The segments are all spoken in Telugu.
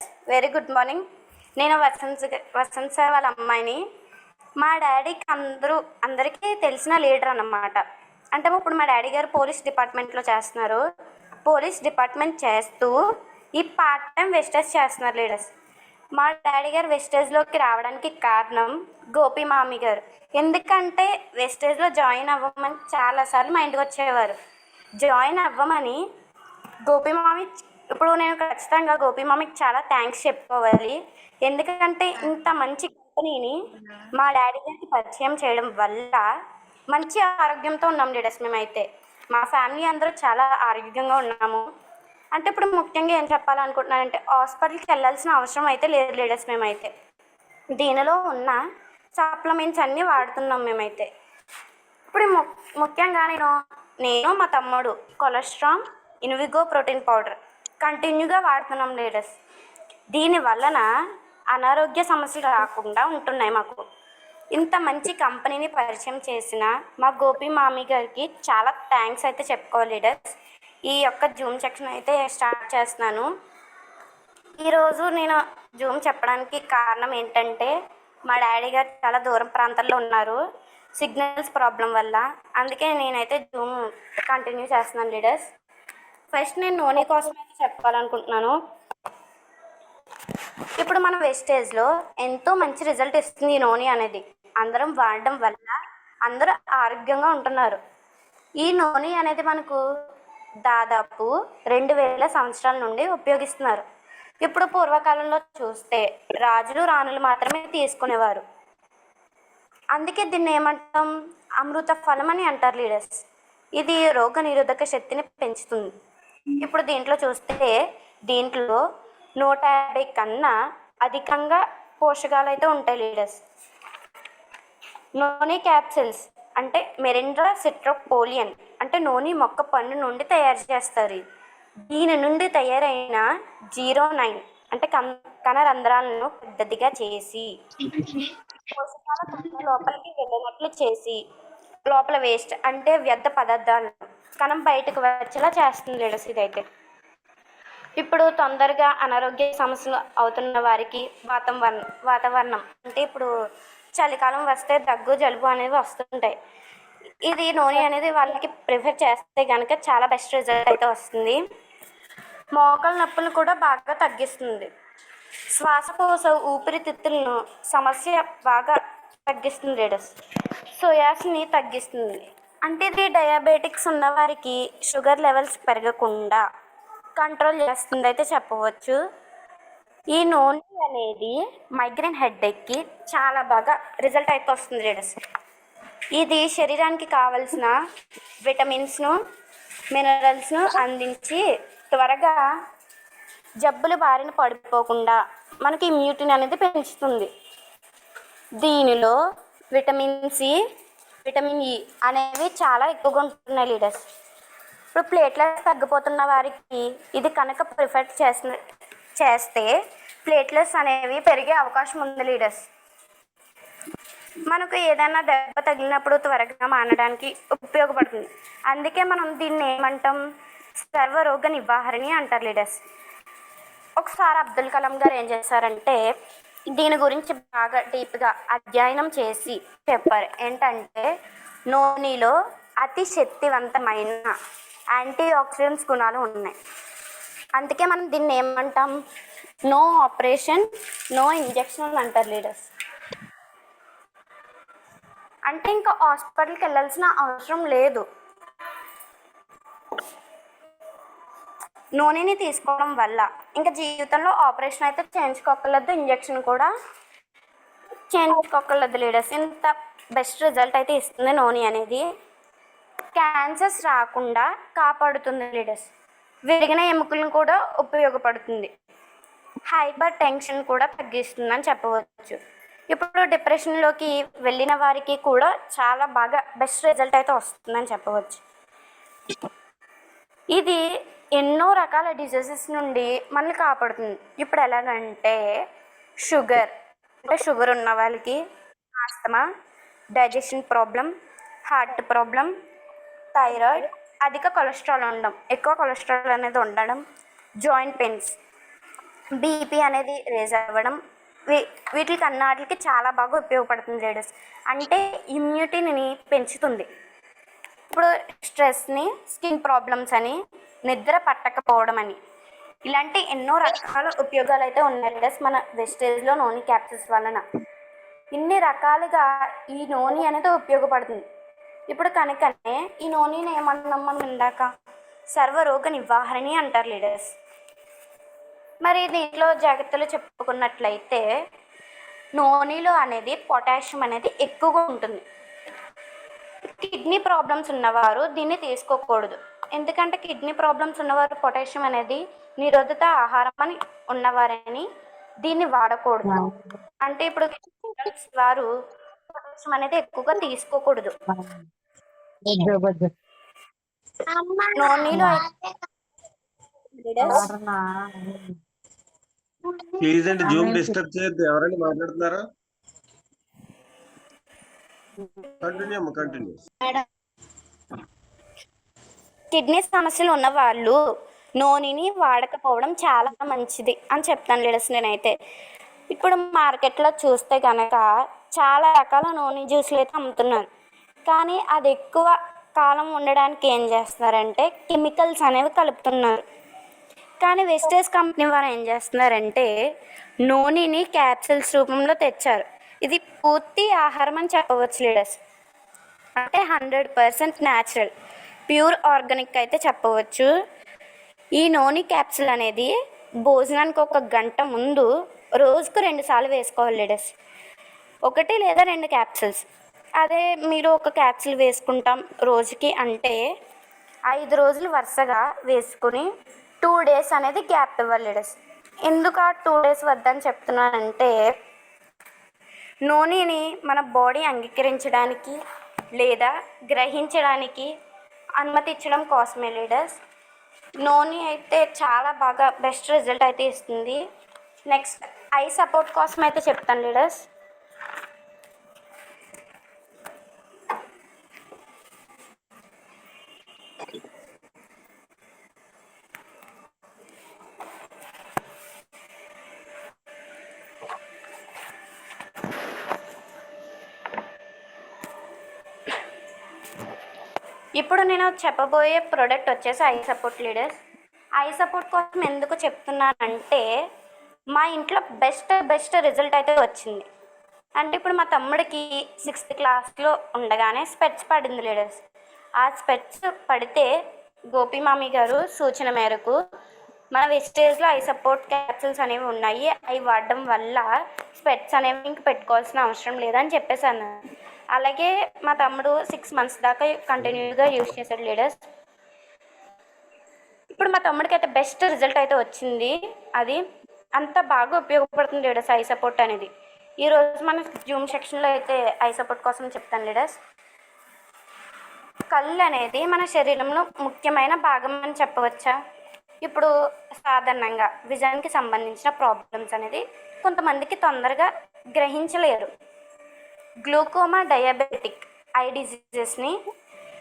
Very good morning. నేను వసంత్ సార్ వాళ్ళ అమ్మాయిని. మా డాడీకి అందరికీ తెలిసిన లీడర్ అన్నమాట. అంటే ఇప్పుడు మా డాడీ గారు పోలీస్ డిపార్ట్మెంట్లో చేస్తున్నారు. పోలీస్ డిపార్ట్మెంట్ చేస్తూ ఈ పార్ట్ టైం వెస్టేజ్ చేస్తున్నారు లీడర్స్. మా డాడీ గారు వెస్టేజ్లోకి రావడానికి కారణం గోపి మామి గారు. ఎందుకంటే వెస్టేజ్లో జాయిన్ అవ్వమని చాలాసార్లు మా ఇంటికి వచ్చేవారు. జాయిన్ అవ్వమని గోపి మామి, ఇప్పుడు నేను ఖచ్చితంగా గోపి మామికి చాలా థ్యాంక్స్ చెప్పుకోవాలి. ఎందుకంటే ఇంత మంచి కంపెనీని మా డాడీ గారికి పరిచయం చేయడం వల్ల మంచి ఆరోగ్యంతో ఉన్నాం లీడర్స్. మేమైతే మా ఫ్యామిలీ అందరూ చాలా ఆరోగ్యంగా ఉన్నాము. అంటే ఇప్పుడు ముఖ్యంగా ఏం చెప్పాలనుకుంటున్నానంటే హాస్పిటల్కి వెళ్ళాల్సిన అవసరం అయితే లేదు లీడర్స్. మేమైతే దీనిలో ఉన్న సప్లిమెంట్స్ అన్నీ వాడుతున్నాం మేమైతే. ఇప్పుడు ముఖ్యంగా నేను మా తమ్ముడు కొలెస్ట్రాల్ ఇన్విగో ప్రోటీన్ పౌడర్ కంటిన్యూగా వాడుతున్నాం లీడర్స్. దీని వలన అనారోగ్య సమస్యలు రాకుండా ఉంటున్నాయి మాకు. ఇంత మంచి కంపెనీని పరిచయం చేసిన మా గోపి మామి గారికి చాలా థ్యాంక్స్ అయితే చెప్పుకోవాలి లీడర్స్. ఈ యొక్క జూమ్ సెక్షన్ అయితే స్టార్ట్ చేస్తున్నాను. ఈరోజు నేను జూమ్ చెప్పడానికి కారణం ఏంటంటే మా డాడీ గారు చాలా దూరం ప్రాంతాల్లో ఉన్నారు సిగ్నల్స్ ప్రాబ్లం వల్ల. అందుకే నేనైతే జూమ్ కంటిన్యూ చేస్తున్నాను లీడర్స్. ఫస్ట్ నేను నూనె కోసం అయితే చెప్పాలనుకుంటున్నాను. ఇప్పుడు మన వెస్టేజ్లో ఎంతో మంచి రిజల్ట్ ఇస్తుంది ఈ నూనె అనేది. అందరం వాడడం వల్ల అందరూ ఆరోగ్యంగా ఉంటున్నారు. ఈ నూనె అనేది మనకు దాదాపు 2000 సంవత్సరాల నుండి ఉపయోగిస్తున్నారు. ఇప్పుడు పూర్వకాలంలో చూస్తే రాజులు రాణులు మాత్రమే తీసుకునేవారు. అందుకే దీన్ని ఏమంటాం, అమృత ఫలం అని అంటారు లీడర్స్. ఇది రోగ నిరోధక శక్తిని పెంచుతుంది. ఇప్పుడు దీంట్లో చూస్తే దీంట్లో 150 కన్నా అధికంగా పోషకాలు అయితే ఉంటాయి లీడర్స్. నూనె క్యాప్సిల్స్ అంటే మెరిండ్రా సిట్రోపోలియన్ అంటే నూనె మొక్క పండు నుండి తయారు చేస్తారు. దీని నుండి తయారైన 09 అంటే కణరంధ్రాలను పెద్దదిగా చేసి పోషకాల లోపలికి వెళ్ళినట్లు చేసి లోపల వేస్ట్ అంటే వ్యర్థ పదార్థాలను కణం బయటకు వచ్చేలా చేస్తుంది లీడర్స్. ఇదైతే ఇప్పుడు తొందరగా అనారోగ్య సమస్యలు అవుతున్న వారికి వాతావరణం అంటే ఇప్పుడు చలికాలం వస్తే దగ్గు జలుబు అనేవి వస్తుంటాయి. ఇది నూనె అనేది వాళ్ళకి ప్రిఫర్ చేస్తే కనుక చాలా బెస్ట్ రిజల్ట్ అయితే వస్తుంది. మోకాల నొప్పులను కూడా బాగా తగ్గిస్తుంది. శ్వాసకోశ ఊపిరితిత్తులను సమస్య బాగా తగ్గిస్తుంది లీడర్స్. సోయాస్ని తగ్గిస్తుంది. అంటే ఇది డయాబెటిక్స్ ఉన్నవారికి షుగర్ లెవెల్స్ పెరగకుండా కంట్రోల్ చేస్తుంది అయితే చెప్పవచ్చు. ఈ నూనె అనేది మైగ్రేన్ హెడేక్కి చాలా బాగా రిజల్ట్ అయితే వస్తుంది లీడర్స్. ఇది శరీరానికి కావలసిన విటమిన్స్ను మినరల్స్ను అందించి త్వరగా జబ్బుల బారిన పడిపోకుండా మనకి ఇమ్యూనిటీ అనేది పెంచుతుంది. దీనిలో విటమిన్ సి విటమిన్ ఇ అనేవి చాలా ఎక్కువగా ఉంటున్నాయి లీడర్స్. ఇప్పుడు ప్లేట్లెట్స్ తగ్గిపోతున్న వారికి ఇది కనుక ప్రిఫర్ చేస్తే ప్లేట్లెట్స్ అనేవి పెరిగే అవకాశం ఉంది లీడర్స్. మనకు ఏదైనా దెబ్బ తగిలినప్పుడు త్వరగా మానడానికి ఉపయోగపడుతుంది. అందుకే మనం దీన్ని ఏమంటాం, సర్వరోగ నివారణి అంటారు లీడర్స్. ఒకసారి అబ్దుల్ కలాం గారు ఏం చేశారంటే దీని గురించి బాగా డీప్గా అధ్యయనం చేసి చెప్పారు. ఏంటంటే నూనెలో అతి శక్తివంతమైన యాంటీ ఆక్సిడెంట్స్ గుణాలు ఉన్నాయి. అందుకే మనం దీన్ని ఏమంటాం, నో ఆపరేషన్ నో ఇంజెక్షన్ అంటారు లీడర్స్. అంటే ఇంకా హాస్పిటల్కి వెళ్ళాల్సిన అవసరం లేదు. నూనెని తీసుకోవడం వల్ల ఇంకా జీవితంలో ఆపరేషన్ అయితే చేయించుకోకర్లేదు, ఇంజెక్షన్ కూడా చేయించుకోకర్లేదు లీడర్స్. ఇంత బెస్ట్ రిజల్ట్ అయితే ఇస్తుంది నూనె అనేది. క్యాన్సర్స్ రాకుండా కాపాడుతుంది లీడర్స్. విరిగిన ఎముకలను కూడా ఉపయోగపడుతుంది. హైపర్ టెన్షన్ కూడా తగ్గిస్తుందని చెప్పవచ్చు. ఇప్పుడు డిప్రెషన్లోకి వెళ్ళిన వారికి కూడా చాలా బాగా బెస్ట్ రిజల్ట్ అయితే వస్తుందని చెప్పవచ్చు. ఇది ఎన్నో రకాల డిజీజెస్ నుండి మనల్ని కాపాడుతుంది. ఇప్పుడు ఎలాగంటే షుగర్ ఉన్న వాళ్ళకి, asthma, digestion problem, heart problem, thyroid, అధిక కొలెస్ట్రాల్ ఉండడం, ఎక్కువ కొలెస్ట్రాల్ అనేది ఉండడం, జాయింట్ పెయిన్స్, బీపీ అనేది రేజ్ అవ్వడం, వీటికి అన్నిటికి చాలా బాగా ఉపయోగపడుతుంది లేడీస్. అంటే ఇమ్యూనిటీని పెంచుతుంది. ఇప్పుడు స్ట్రెస్ని, స్కిన్ ప్రాబ్లమ్స్ అని, నిద్ర పట్టకపోవడం అని, ఇలాంటి ఎన్నో రకాల ఉపయోగాలు అయితే ఉన్నాయి లేడీస్ మన వెజిటేజ్లో నోని క్యాప్సిల్స్ వలన. ఇన్ని రకాలుగా ఈ నూనె అనేది ఉపయోగపడుతుంది. ఇప్పుడు కనుకనే ఈ నూనెని ఏమన్నాం మనం ఇందాక, సర్వరోగ నివారణి అంటారు లీడర్స్. మరి దీంట్లో జాగ్రత్తలు చెప్పుకున్నట్లయితే నూనెలో అనేది పొటాషియం అనేది ఎక్కువగా ఉంటుంది. కిడ్నీ ప్రాబ్లమ్స్ ఉన్నవారు దీన్ని తీసుకోకూడదు. ఎందుకంటే కిడ్నీ ప్రాబ్లమ్స్ ఉన్నవారు పొటాషియం అనేది నిరోధిత ఆహారం అని ఉన్నవారని దీన్ని వాడకూడదు. అంటే ఇప్పుడు వారు పొటాషియం అనేది ఎక్కువగా తీసుకోకూడదు. నూనెలో ప్లీజ్ అండి జూమ్ డిస్టర్బ్ చేయొద్దు. ఎవరైనా మాట్లాడుతున్నారా? కంటిన్యూ. కిడ్నీ సమస్యలు ఉన్న వాళ్ళు నూనెని వాడకపోవడం చాలా మంచిది అని చెప్తాను లీడర్స్ నేనైతే. ఇప్పుడు మార్కెట్లో చూస్తే కనుక చాలా రకాల నూనె జ్యూస్లు అయితే అమ్ముతున్నారు. కానీ అది ఎక్కువ కాలం ఉండడానికి ఏం చేస్తున్నారంటే కెమికల్స్ అనేవి కలుపుతున్నారు. కానీ వెస్టేజ్ కంపెనీ వారు ఏం చేస్తున్నారంటే నూనెని క్యాప్సిల్స్ రూపంలో తెచ్చారు. ఇది పూర్తి ఆహారం అని చెప్పవచ్చు లీడర్స్. అంటే 100% న్యాచురల్, ప్యూర్ ఆర్గానిక్ అయితే చెప్పవచ్చు. ఈ నూనె క్యాప్సిల్ అనేది భోజనానికి 1 గంట ముందు రోజుకు 2 సార్లు వేసుకోవాలి లీడర్స్. 1 లేదా 2 క్యాప్సిల్స్. అదే మీరు 1 క్యాప్సిల్ వేసుకుంటాం రోజుకి అంటే 5 రోజులు వరుసగా వేసుకుని 2 డేస్ అనేది గ్యాప్ ఇవ్వాలి లీడర్స్. ఎందుకు ఆ 2 డేస్ వద్దని చెప్తున్నానంటే నూనెని మన బాడీ అంగీకరించడానికి లేదా గ్రహించడానికి అనుమతి ఇచ్చడం కోసమే లీడర్స్. నూనె అయితే చాలా బాగా బెస్ట్ రిజల్ట్ అయితే ఇస్తుంది. నెక్స్ట్ ఐ సపోర్ట్ కోసం అయితే చెప్తాను లీడర్స్. ఇప్పుడు నేను చెప్పబోయే ప్రోడక్ట్ వచ్చేసి I support leaders. I support కోసం ఎందుకు చెప్తున్నానంటే మా ఇంట్లో బెస్ట్ రిజల్ట్ అయితే వచ్చింది. అంటే ఇప్పుడు మా తమ్ముడికి 6th క్లాస్లో ఉండగానే స్పెట్స్ పడింది లీడర్స్. ఆ స్పెట్స్ పడితే గోపి మామి గారు సూచన మేరకు మన వెజిటేజ్లో ఐ సపోర్ట్ క్యాప్సిల్స్ అనేవి ఉన్నాయి, అవి వాడడం వల్ల స్పెట్స్ అనేవి ఇంక పెట్టుకోవాల్సిన అవసరం లేదని చెప్పేసాను. అలాగే మా తమ్ముడు 6 months దాకా కంటిన్యూగా యూజ్ చేశాడు లీడర్స్. ఇప్పుడు మా తమ్ముడికి అయితే బెస్ట్ రిజల్ట్ అయితే వచ్చింది. అది అంత బాగా ఉపయోగపడుతుంది లీడర్స్ ఐ సపోర్ట్ అనేది. ఈరోజు మన జూమ్ సెక్షన్లో అయితే ఐ సపోర్ట్ కోసం చెప్తాను లీడర్స్. కళ్ళు అనేది మన శరీరంలో ముఖ్యమైన భాగం అని చెప్పవచ్చా? ఇప్పుడు సాధారణంగా విజన్కి సంబంధించిన ప్రాబ్లమ్స్ అనేది కొంతమందికి తొందరగా గ్రహించలేరు. గ్లూకోమా, డయాబెటిక్ ఐ డిజీజెస్ని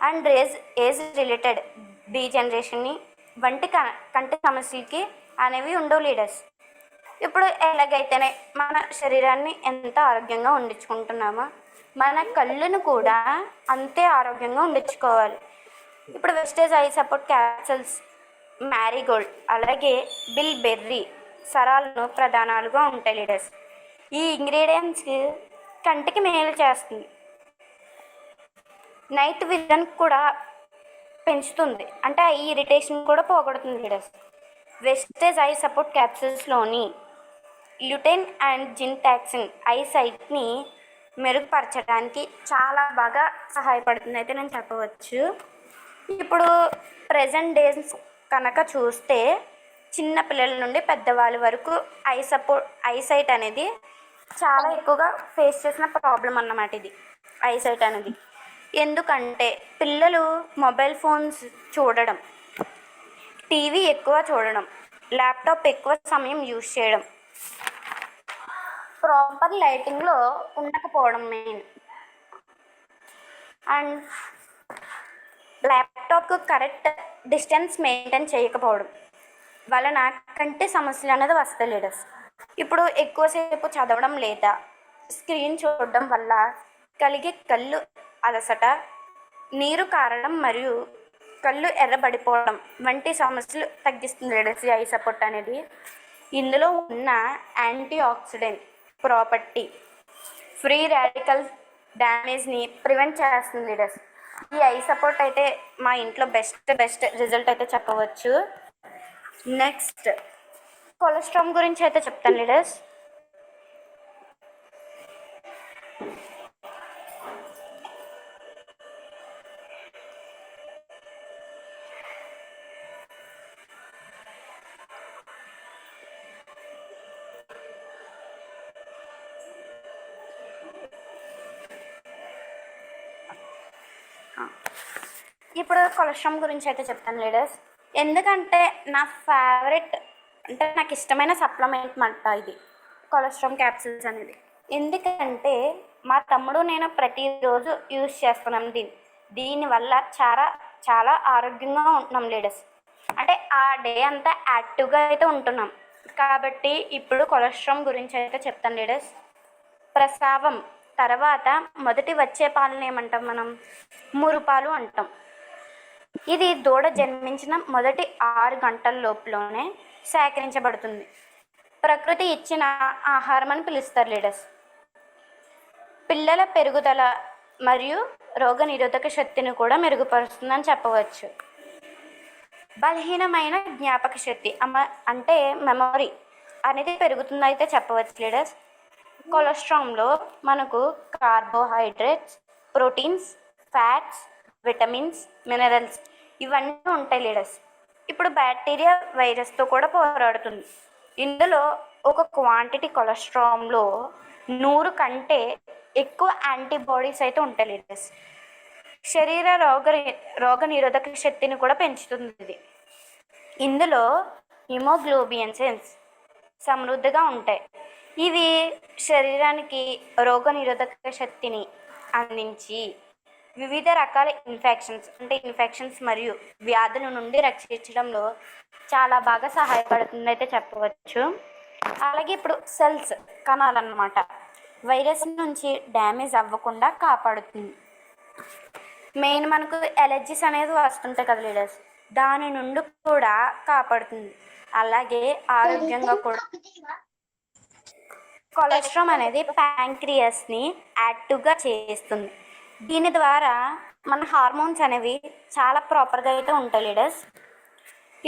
అండ్ ఏజ్ రిలేటెడ్ డీజనరేషన్ని వంటి కంటి సమస్యలకి అనేవి ఉండవు లీడర్స్. ఇప్పుడు ఎలాగైతేనే మన శరీరాన్ని ఎంత ఆరోగ్యంగా ఉండించుకుంటున్నామో మన కళ్ళను కూడా అంతే ఆరోగ్యంగా ఉండించుకోవాలి. ఇప్పుడు Vestige eye support capsules, marigold, అలాగే బిల్ బెర్రీ సరాలను ప్రధానాలుగా ఉంటాయి లీడర్స్. ఈ ఇంగ్రీడియంట్స్ కంటికి మేలు చేస్తుంది, నైట్ విజన్ కూడా పెంచుతుంది, అంటే ఈ ఇరిటేషన్ కూడా పోగొడుతుంది లీడర్స్. వెస్టేజ్ ఐ సపోర్ట్ క్యాప్సిల్స్లోని ల్యూటెన్ అండ్ జింటాక్సిన్ ఐ సైట్ని మెరుగుపరచడానికి చాలా బాగా సహాయపడుతుంది అయితే నేను చెప్పవచ్చు. ఇప్పుడు ప్రజెంట్ డేస్ కనుక చూస్తే చిన్న పిల్లల నుండి పెద్దవాళ్ళ వరకు ఐ సైట్ అనేది చాలా ఎక్కువగా ఫేస్ చేసిన ప్రాబ్లం అన్నమాట ఇది ఐ సైట్ అనేది. ఎందుకంటే పిల్లలు మొబైల్ ఫోన్స్ చూడడం, టీవీ ఎక్కువ చూడడం, ల్యాప్టాప్ ఎక్కువ సమయం యూజ్ చేయడం, ప్రాపర్ లైటింగ్లో ఉండకపోవడం మెయిన్, అండ్ ల్యాప్టాప్కు కరెక్ట్ డిస్టెన్స్ మెయింటైన్ చేయకపోవడం, వలన కంటి సమస్యలు అనేది వస్తాయి లీడర్స్. ఇప్పుడు ఎక్కువసేపు చదవడం లేదా స్క్రీన్ చూడడం వల్ల కలిగే కళ్ళు అలసట, నీరు కారడం మరియు కళ్ళు ఎర్రబడిపోవడం వంటి సమస్యలు తగ్గిస్తుంది లీడర్స్ ఈ ఐ సపోర్ట్ అనేది. ఇందులో ఉన్న anti oxidant property free radical డ్యామేజ్ని ప్రివెంట్ చేస్తుంది లీడర్స్. ఈ ఐ సపోర్ట్ అయితే మా ఇంట్లో బెస్ట్ రిజల్ట్ అయితే చెప్పవచ్చు. నెక్స్ట్ కొలెస్ట్రాల్ గురించి అయితే చెప్తాను లీడర్స్. ఇప్పుడు కొలెస్ట్రాల్ గురించి అయితే చెప్తాను లీడర్స్. ఎందుకంటే నా ఫేవరెట్ అంటే నాకు ఇష్టమైన సప్లిమెంట్ మాట ఇది కొలెస్ట్రాల్ క్యాప్సూల్స్ అనేది. ఎందుకంటే మా తమ్ముడు నేను ప్రతిరోజు యూజ్ చేస్తున్నాం దీనివల్ల చాలా ఆరోగ్యంగా ఉంటున్నాం లీడర్స్. అంటే ఆ డే అంతా యాక్టివ్గా అయితే ఉంటున్నాం. కాబట్టి ఇప్పుడు కొలెస్ట్రాల్ గురించి అయితే చెప్తాను లీడర్స్. ప్రసవం తర్వాత మొదటి వచ్చే పాలను ఏమంటాం మనం? మురుపాలు అంటాం. ఇది దూడ జన్మించిన మొదటి 6 గంటల లోపులోనే సేకరించబడుతుంది. ప్రకృతి ఇచ్చిన ఆహారం అని పిలుస్తారు లీడర్స్. పిల్లల పెరుగుదల మరియు రోగనిరోధక శక్తిని కూడా మెరుగుపరుస్తుందని చెప్పవచ్చు. బలహీనమైన జ్ఞాపక శక్తి అంటే మెమొరీ అనేది పెరుగుతుందైతే చెప్పవచ్చు లీడర్స్. కొలెస్ట్రాల్లో మనకు carbohydrates, proteins, fats, vitamins, minerals ఇవన్నీ ఉంటాయి లీడర్స్. ఇప్పుడు బ్యాక్టీరియా వైరస్తో కూడా పోరాడుతుంది. ఇందులో ఒక క్వాంటిటీ కొలెస్ట్రాల్లో 100 కంటే ఎక్కువ యాంటీబాడీస్ అయితే ఉంటాయి లీడర్స్. శరీర రోగ నిరోధక శక్తిని కూడా పెంచుతుంది ఇది. ఇందులో హిమోగ్లోబిన్స్ సమృద్ధిగా ఉంటాయి. ఇవి శరీరానికి రోగ నిరోధక శక్తిని అందించి వివిధ రకాల ఇన్ఫెక్షన్స్ మరియు వ్యాధుల నుండి రక్షించడంలో చాలా బాగా సహాయపడుతుంది అయితే చెప్పవచ్చు. అలాగే ఇప్పుడు సెల్స్ కణాలన్నమాట వైరస్ నుంచి డ్యామేజ్ అవ్వకుండా కాపాడుతుంది. మెయిన్ మనకు ఎలర్జీస్ అనేది వస్తుంటాయి కదా లీడర్స్, దాని నుండి కూడా కాపాడుతుంది. అలాగే ఆరోగ్యంగా కూడా కొలెస్ట్రాల్ అనేది ప్యాంక్రియాస్ని యాక్టివ్గా చేస్తుంది. దీని ద్వారా మన హార్మోన్స్ అనేవి చాలా ప్రాపర్గా అయితే ఉంటాయి లీడర్స్.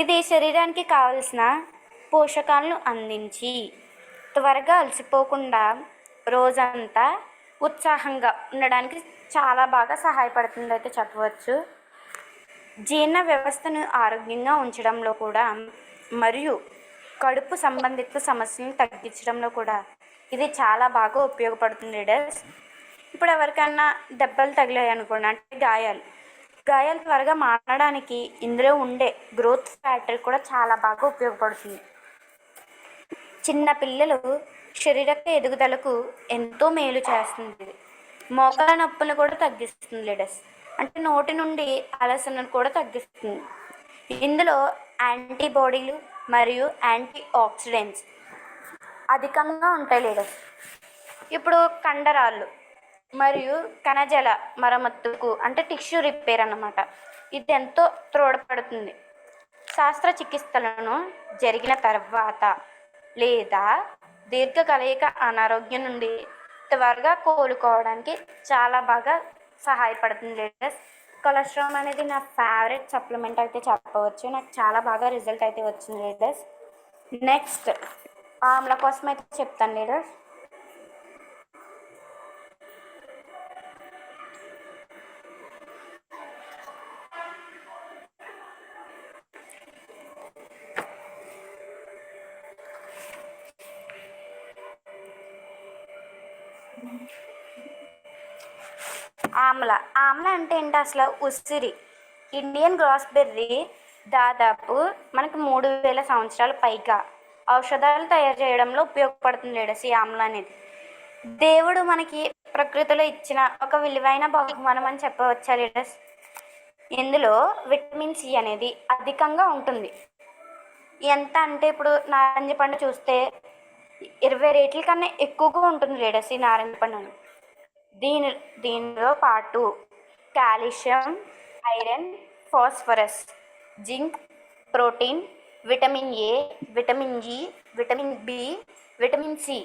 ఇది శరీరానికి కావలసిన పోషకాలను అందించి త్వరగా అలసిపోకుండా రోజంతా ఉత్సాహంగా ఉండడానికి చాలా బాగా సహాయపడుతుంది అయితే చెప్పవచ్చు. జీర్ణ వ్యవస్థను ఆరోగ్యంగా ఉంచడంలో కూడా మరియు కడుపు సంబంధిత సమస్యలను తగ్గించడంలో కూడా ఇది చాలా బాగా ఉపయోగపడుతుంది లీడర్స్. ఇప్పుడు ఎవరికైనా దెబ్బలు తగిలాయి అనుకోండి, అంటే గాయాలు త్వరగా మారడానికి ఇందులో ఉండే గ్రోత్ ఫ్యాక్టర్ కూడా చాలా బాగా ఉపయోగపడుతుంది. చిన్న పిల్లలు శరీరక ఎదుగుదలకు ఎంతో మేలు చేస్తుంది. మోకాల నొప్పులను కూడా తగ్గిస్తుంది లీడర్స్. అంటే నోటి నుండి అలసటను కూడా తగ్గిస్తుంది. ఇందులో యాంటీబాడీలు మరియు యాంటీ ఆక్సిడెంట్స్ అధికంగా ఉంటాయి లీడర్స్. ఇప్పుడు కండరాలు మరియు కణజాల మరమ్మతుకు అంటే టిష్యూ రిపేర్ అన్నమాట, ఇది ఎంతో తోడ్పడుతుంది. శస్త్రచికిత్సలను జరిగిన తర్వాత లేదా దీర్ఘకాలిక అనారోగ్యం నుండి త్వరగా కోలుకోవడానికి చాలా బాగా సహాయపడుతుంది లీడర్స్. కొలెస్ట్రాల్ అనేది నా ఫేవరెట్ సప్లిమెంట్ అయితే చెప్పవచ్చు. నాకు చాలా బాగా రిజల్ట్ అయితే వచ్చింది లీడర్స్. నెక్స్ట్ ఆమ్ల కోసం అయితే చెప్తాను లీడర్స్. ఆమ్ల అంటే ఏంటి అసలు? ఉసిరి, ఇండియన్ గ్రాస్బెర్రీ దాదాపు మనకు 3000 సంవత్సరాల పైగా ఔషధాలు తయారు చేయడంలో ఉపయోగపడుతుంది లీడర్స్. ఈ ఆమ్ల అనేది దేవుడు మనకి ప్రకృతిలో ఇచ్చిన ఒక విలువైన బహుమానం అని చెప్పవచ్చా లీడర్స్. ఇందులో విటమిన్ సి అనేది అధికంగా ఉంటుంది. ఎంత అంటే ఇప్పుడు నారింజ పండు చూస్తే 20 రేట్ల కన్నా ఎక్కువగా ఉంటుంది లీడర్స్ ఈ నారింజ పండుని. దీనిలో పాటు calcium, iron, phosphorus, zinc, protein, vitamin A, vitamin E, vitamin B, vitamin C,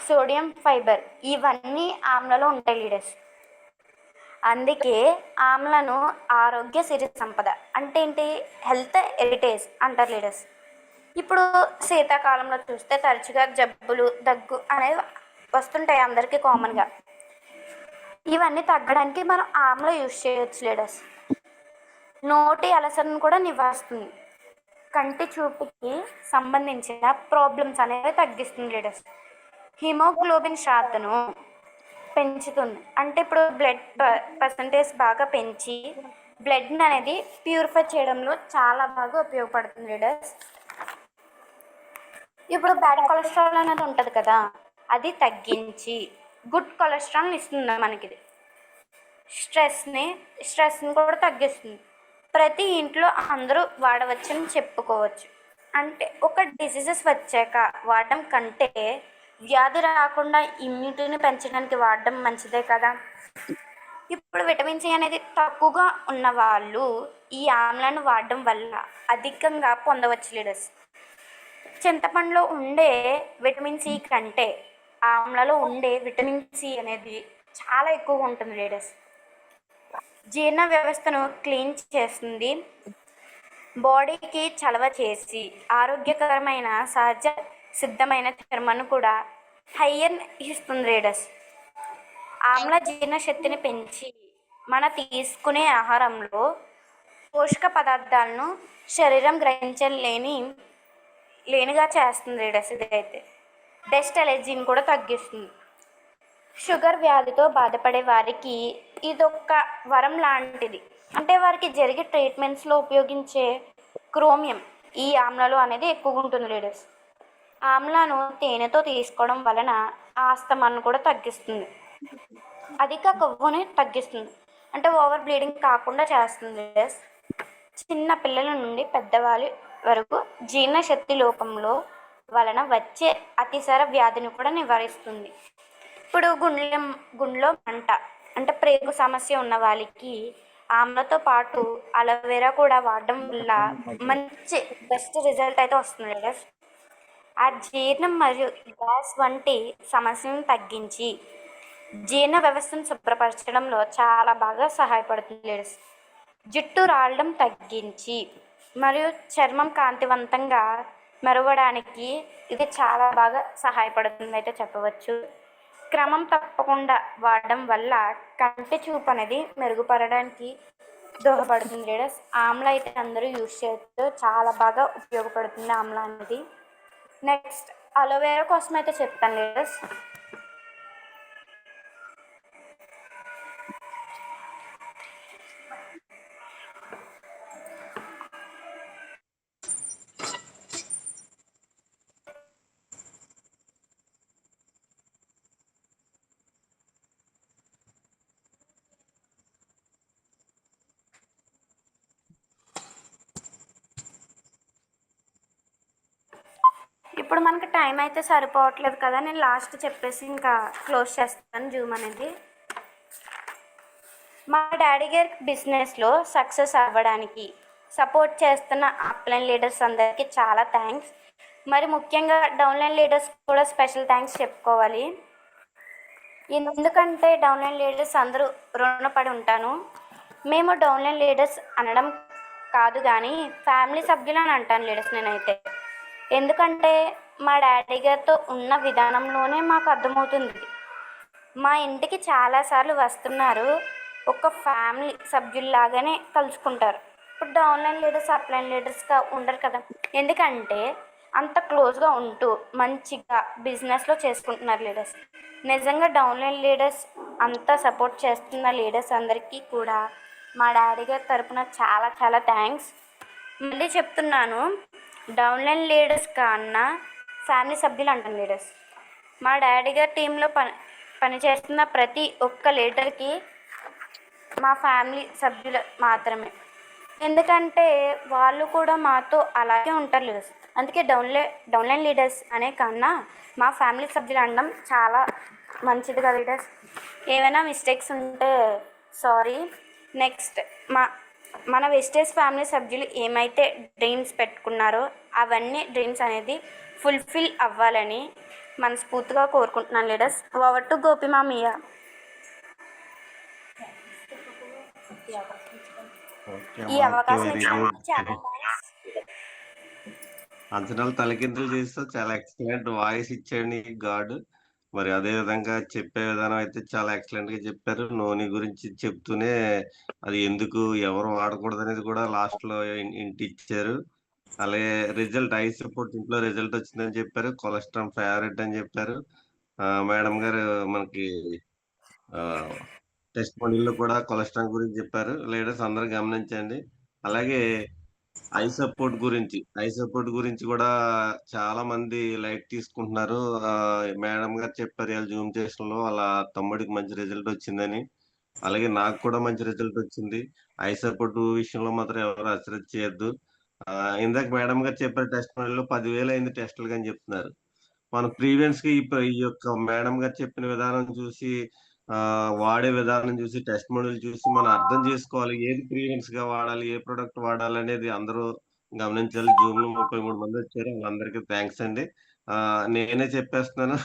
sodium, fibre ఇవన్నీ ఆమ్లలో ఉంటాయి లీడర్స్. అందుకే ఆమ్లను ఆరోగ్య సిరి సంపద అంటే ఏంటి, హెల్త్ హెరిటేజ్ అంటారు లీడర్స్. ఇప్పుడు శీతాకాలంలో చూస్తే తరచుగా జబ్బులు, దగ్గు అనేవి వస్తుంటాయి అందరికీ కామన్గా. ఇవన్నీ తగ్గడానికి మనం ఆమ్ల యూజ్ చేయొచ్చు లీడర్స్. నోటి అలసటను కూడా నివారిస్తుంది. కంటి చూపుకి సంబంధించిన ప్రాబ్లమ్స్ అనేవి తగ్గిస్తుంది లీడర్స్. హిమోగ్లోబిన్ శాతంను పెంచుతుంది. అంటే ఇప్పుడు బ్లడ్ పర్సంటేజ్ బాగా పెంచి బ్లడ్ అనేది ప్యూరిఫై చేయడంలో చాలా బాగా ఉపయోగపడుతుంది లీడర్స్. ఇప్పుడు బ్యాడ్ కొలెస్ట్రాల్ అనేది ఉంటుంది కదా, అది తగ్గించి గుడ్ కొలెస్ట్రాల్ ఇస్తుంది మనకి. ఇది స్ట్రెస్ని కూడా తగ్గిస్తుంది. ప్రతి ఇంట్లో అందరూ వాడవచ్చని చెప్పుకోవచ్చు. అంటే ఒక డిసీజెస్ వచ్చాక వాడడం కంటే వ్యాధి రాకుండా ఇమ్యూనిటీని పెంచడానికి వాడడం మంచిదే కదా. ఇప్పుడు విటమిన్ సి అనేది తక్కువగా ఉన్న వాళ్ళు ఈ ఆమ్లాన్ని వాడడం వల్ల అధికంగా పొందవచ్చు లీడర్స్. చింతపండులో ఉండే విటమిన్ సి కంటే ఆమ్లలో ఉండే విటమిన్ సి అనేది చాలా ఎక్కువగా ఉంటుంది లీడర్స్. జీర్ణ వ్యవస్థను క్లీన్ చేస్తుంది, బాడీకి చలవ చేసి ఆరోగ్యకరమైన సహజ సిద్ధమైన చర్మను కూడా హైయర్ ఇస్తుంది లీడర్స్. ఆమ్ల జీర్ణశక్తిని పెంచి మన తీసుకునే ఆహారంలో పోషక పదార్థాలను శరీరం లేనిగా చేస్తుంది లీడర్స్. ఇదైతే డస్ట్ అలర్జీని కూడా తగ్గిస్తుంది. షుగర్ వ్యాధితో బాధపడే వారికి ఇదొక వరం లాంటిది. అంటే వారికి జరిగే ట్రీట్మెంట్స్లో ఉపయోగించే క్రోమియం ఈ ఆమ్లలో అనేది ఎక్కువగా ఉంటుంది లీడర్స్. ఆమ్లాను తేనెతో తీసుకోవడం వలన ఆస్తమాను కూడా తగ్గిస్తుంది, అధిక కొవ్వుని తగ్గిస్తుంది, అంటే ఓవర్ బ్లీడింగ్ కాకుండా చేస్తుంది లీడర్స్. చిన్న పిల్లల నుండి పెద్దవాళ్ళ వరకు జీర్ణశక్తి లోపంలో వలన వచ్చే అతిసార వ్యాధిని కూడా నివారిస్తుంది. ఇప్పుడు గుండెలో మంట అంటే ప్రేగు సమస్య ఉన్న వాళ్ళకి ఆమ్లతో పాటు అలోవెరా కూడా వాడడం వల్ల మంచి బెస్ట్ రిజల్ట్ అయితే వస్తుంది లీడర్స్. ఆ జీర్ణం మరియు గ్యాస్ వంటి సమస్యలను తగ్గించి జీర్ణ వ్యవస్థను శుభ్రపరచడంలో చాలా బాగా సహాయపడుతుంది లీడర్స్. జుట్టు రాలడం తగ్గించి మరియు చర్మం కాంతివంతంగా మెరవడానికి ఇది చాలా బాగా సహాయపడుతుంది అయితే చెప్పవచ్చు. క్రమం తప్పకుండా వాడడం వల్ల కంటి చూపు అనేది మెరుగుపడడానికి దోహదపడుతుంది లీడర్స్. ఆమ్లా అయితే అందరూ యూజ్ చేయొచ్చు, చాలా బాగా ఉపయోగపడుతుంది ఆమ్లా అనేది. నెక్స్ట్ అలోవెరా కోసం అయితే చెప్తాను లీడర్స్. ఇప్పుడు మనకి టైం అయితే సరిపోవట్లేదు కదా, నేను లాస్ట్ చెప్పేసి ఇంకా క్లోజ్ చేస్తాను జూమ్ అనేది. మా డాడీ గారి బిజినెస్లో సక్సెస్ అవ్వడానికి సపోర్ట్ చేస్తున్న అప్లైన్ లీడర్స్ అందరికీ చాలా థ్యాంక్స్. మరి ముఖ్యంగా డౌన్లైన్ లీడర్స్ కూడా స్పెషల్ థ్యాంక్స్ చెప్పుకోవాలి. ఎందుకంటే డౌన్లైన్ లీడర్స్ అందరూ రుణపడి ఉంటాను. మేము డౌన్లైన్ లీడర్స్ అనడం కాదు కానీ ఫ్యామిలీ సభ్యులు అని అంటాను లీడర్స్ నేనైతే. ఎందుకంటే మా డాడీ గారితో ఉన్న విధానంలోనే మాకు అర్థమవుతుంది. మా ఇంటికి చాలాసార్లు వస్తున్నారు, ఒక ఫ్యామిలీ సభ్యుల్లాగానే కలుసుకుంటారు. ఇప్పుడు డౌన్లైన్ లీడర్స్ అప్లైన్ లీడర్స్గా ఉండరు కదా, ఎందుకంటే అంత క్లోజ్గా ఉంటూ మంచిగా బిజినెస్లో చేసుకుంటున్నారు లీడర్స్. నిజంగా డౌన్లైన్ లీడర్స్ అంతా సపోర్ట్ చేస్తున్న లీడర్స్ అందరికీ కూడా మా డాడీ గారి తరపున చాలా చాలా థ్యాంక్స్. మళ్ళీ చెప్తున్నాను, డౌన్లైన్ లీడర్స్ కన్నా ఫ్యామిలీ సభ్యులు అంటాను లీడర్స్. మా డాడీ గారి టీంలో పనిచేస్తున్న ప్రతి ఒక్క లీడర్కి మా ఫ్యామిలీ సభ్యులు మాత్రమే. ఎందుకంటే వాళ్ళు కూడా మాతో అలాగే ఉంటారు లీడర్స్. అందుకే డౌన్లైన్ లీడర్స్ అనే కన్నా మా ఫ్యామిలీ సభ్యులు అనడం చాలా మంచిదిగా లీడర్స్. ఏమైనా మిస్టేక్స్ ఉంటే సారీ. నెక్స్ట్ మన వెస్టేజ్ ఫ్యామిలీ సభ్యులు ఏమైతే డ్రీమ్స్ పెట్టుకున్నారో అవన్నీ డ్రీమ్స్ అనేది ఫుల్ఫిల్ అవ్వాలని మనస్ఫూర్తిగా కోరుకుంటున్నాను లీడర్స్. ఓవర్ టు గోపి మామయ్య. ఈ అవకాశం ఇచ్చినందుకు చాలా థాంక్స్. అంచనాలు తలకిందులు చేస్తూ చాలా ఎక్సలెంట్ వాయిస్ ఇచ్చాడు నీకు గాడ్. మరి అదే విధంగా చెప్పే విధానం అయితే చాలా ఎక్సలెంట్ గా చెప్పారు. నోని గురించి చెప్తూనే అది ఎందుకు ఎవరు వాడకూడదు అనేది కూడా లాస్ట్ లో ఇంటి ఇచ్చారు. అలాగే రిజల్ట్ ఐ సపోర్ట్ ఇంట్లో రిజల్ట్ వచ్చిందని చెప్పారు. కొలెస్ట్రాల్ ఫేవరెట్ అని చెప్పారు. మేడం గారు మనకి టెస్ట్ లో కూడా కొలెస్ట్రాల్ గురించి చెప్పారు. లీడర్స్ అందరూ గమనించండి. అలాగే ఐ సపోర్ట్ గురించి కూడా చాలా మంది లైట్ తీసుకుంటున్నారు. మేడం గారు చెప్పారు ఇవాళ జూమ్ లో వాళ్ళ తమ్ముడికి మంచి రిజల్ట్ వచ్చిందని. అలాగే నాకు కూడా మంచి రిజల్ట్ వచ్చింది. ఐ సపోర్ట్ విషయంలో మాత్రం ఎవరు అశ్రద్ధ చేయొద్దు. ఇందాక మేడం గారు చెప్పారు టెస్ట్ లో 10,000 అయింది టెస్టులు అని చెప్తున్నారు. మన ప్రీవియస్ గా ఈ యొక్క మేడం గారు చెప్పిన విధానం చూసి వాడే విధానం చూసి టెస్ట్ మోడల్ చూసి మనం అర్థం చేసుకోవాలి. ఏది ప్రీవియస్ గా వాడాలి, ఏ ప్రొడక్ట్ వాడాలి అనేది అందరూ గమనించాలి. జూమ్ లో 33 మంది వచ్చారు. వాళ్ళందరికీ థ్యాంక్స్ అండి. నేనే చెప్పేస్తున్నాను.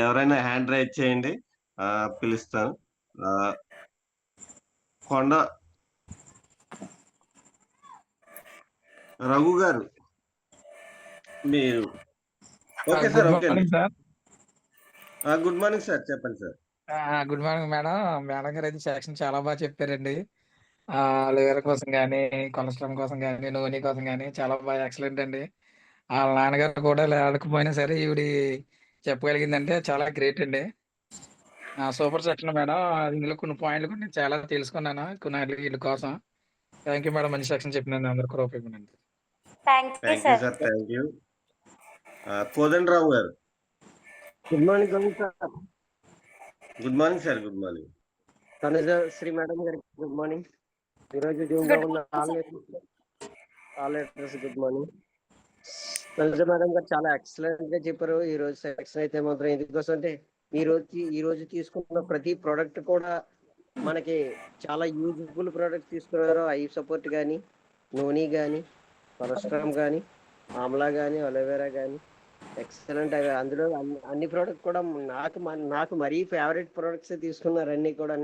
ఎవరైనా హ్యాండ్ రైజ్ చేయండి, పిలుస్తాను. కొండ రఘు గారు మీరు ఓకే సార్. ఓకే అండి. Good morning sir. చెప్పండి sir. Good morning madam. Madam గారు అయితే సెక్షన్ చాలా బాగా చెప్పారండి. లివర్ కోసం కానీ, కొలెస్ట్రాల్ కోసం కానీ, నూనె కోసం కానీ చాలా బాగా ఎక్సలెంట్ అండి. వాళ్ళ నాన్నగారు కూడా లేకపోయినా సరే ఈవిడ చెప్పగలిగిందంటే చాలా గ్రేట్ అండి. Super section madam. ఇందులో కొన్ని పాయింట్లు కూడా నేను చాలా తెలుసుకున్నాను కొన్ని వీళ్ళ కోసం. Thank you madam. మంచి సెక్షన్ చెప్పినందుకు అందరికీ ఉపయోగపడింది. Thank you thank you sir. Thank you. Kodandarao గారు. Good morning sir. Good morning sir. Good morning. Shri madam గారికి గుడ్ మార్నింగ్. ఈరోజు జూమ్ లో ఉన్న all leaders good morning. Tanuja madam గారు చాలా ఎక్సలెంట్ గా చెప్పారు. ఈ రోజు సెక్షన్ అయితే మాత్రం ఎందుకోసం అంటే ఈ రోజు తీసుకున్న ప్రతి ప్రోడక్ట్ కూడా మనకి చాలా యూజ్ఫుల్ ప్రోడక్ట్ తీసుకున్నారు. ఐ సపోర్ట్ కానీ, నూనె కానీ, కొలెస్ట్రాల్ కానీ, ఆమ్లా కానీ, అలోవెరా కానీ ఎక్సలెంట్. అందులో అన్ని ప్రోడక్ట్ కూడా నాకు మరీ ఫేవరెట్ ప్రోడక్ట్స్ తీసుకున్నారు అన్ని కూడా.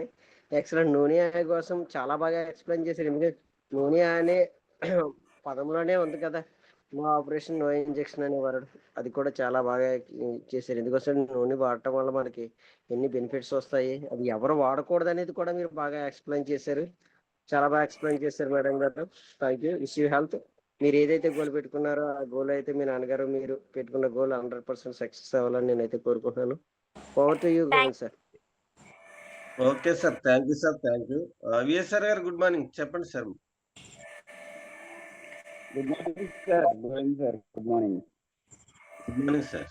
ఎక్సలెంట్. నూనె కోసం చాలా బాగా ఎక్స్ప్లెయిన్ చేశారు. ఎందుకంటే నూనె అనే పదంలోనే ఉంది కదా నో ఆపరేషన్ నో ఇంజెక్షన్ అనేవారు. అది కూడా చాలా బాగా చేశారు. ఎందుకోసం నూనె వాడటం వల్ల మనకి ఎన్ని బెనిఫిట్స్ వస్తాయి, అది ఎవరు వాడకూడదు అనేది కూడా మీరు బాగా ఎక్స్ప్లెయిన్ చేశారు. చాలా బాగా ఎక్స్ప్లెయిన్ చేశారు మేడం గారు. Thank you. Wish you health. మీరు ఏదైతే గోల్ పెట్టుకున్నారో ఆ గోల్ అయితే మీ నాన్నగారు మీరు పెట్టుకున్న గోల్ 100% సక్సెస్ అవ్వాలని నేనైతే కోరుకుంటున్నాను. Over to you sir. Okay sir. Thank you sir. Thank you. VSR గారు గుడ్ మార్నింగ్. చెప్పండి sir. Good morning sir. Good morning sir. Good morning sir.